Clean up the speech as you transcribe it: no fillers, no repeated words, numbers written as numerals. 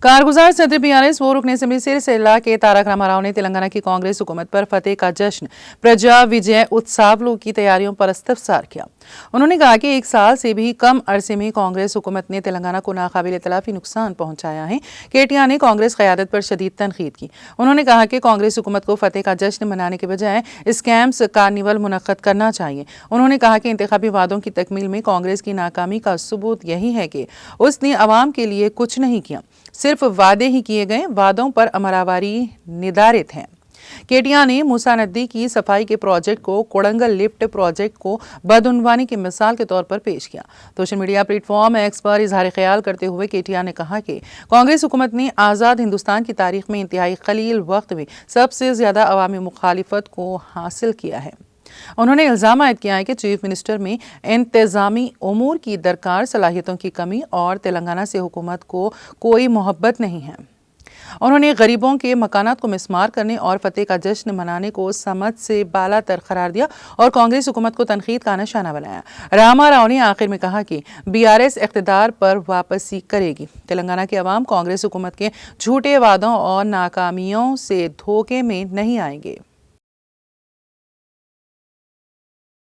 कारगुजार सदर बीआरएस वो रुकन असेंबली सिरसिल्ला के तारक रामाराव ने तेलंगाना की कांग्रेस हुकूमत पर फतेह का जश्न प्रजा विजय उत्सव की तैयारियों पर इस्तफसार किया। उन्होंने कहा कि एक साल से भी कम अरसे में कांग्रेस हुकूमत ने तेलंगाना को नाकाबिल तलाफी नुकसान पहुंचाया है। केटीआर ने कांग्रेस क़यादत पर शदीद तनकीद की। उन्होंने कहा कि कांग्रेस हुकूमत को फतेह का जश्न मनाने के बजाय स्कैम्स कार्निवल मुनक्कद करना चाहिए। उन्होंने कहा कि इंतखाबी वादों की तकमील में कांग्रेस की नाकामी का सबूत यही है कि उसने अवाम के लिए कुछ नहीं किया, सिर्फ वादे ही किए गए, वादों पर अमरावारी निर्धारित हैं। केटीआर ने मूसा नदी की सफाई के प्रोजेक्ट को कोड़ंगल लिफ्ट प्रोजेक्ट को बदउनवानी की मिसाल के तौर पर पेश किया। सोशल मीडिया प्लेटफॉर्म एक्स पर इजहार ख्याल करते हुए केटीआर ने कहा कि कांग्रेस हुकूमत ने आज़ाद हिंदुस्तान की तारीख में इंतहाई कलील वक्त में सबसे ज्यादा अवामी मुखालिफत को हासिल किया है। उन्होंने इल्ज़ाम आयद किया है कि चीफ मिनिस्टर में इंतज़ामी उमूर की दरकार सलाहियतों की कमी और तेलंगाना से हुकूमत को कोई मोहब्बत नहीं है। उन्होंने गरीबों के मकानात को मिसमार करने और फतेह का जश्न मनाने को समझ से बालातर करार दिया और कांग्रेस हुकूमत को तनकीद का निशाना बनाया। रामाराव ने आखिर में कहा कि बीआरएस इख्तिदार पर वापसी करेगी। तेलंगाना के अवाम कांग्रेस हुकूमत के झूठे वादों और नाकामियों से धोखे में नहीं आएंगे।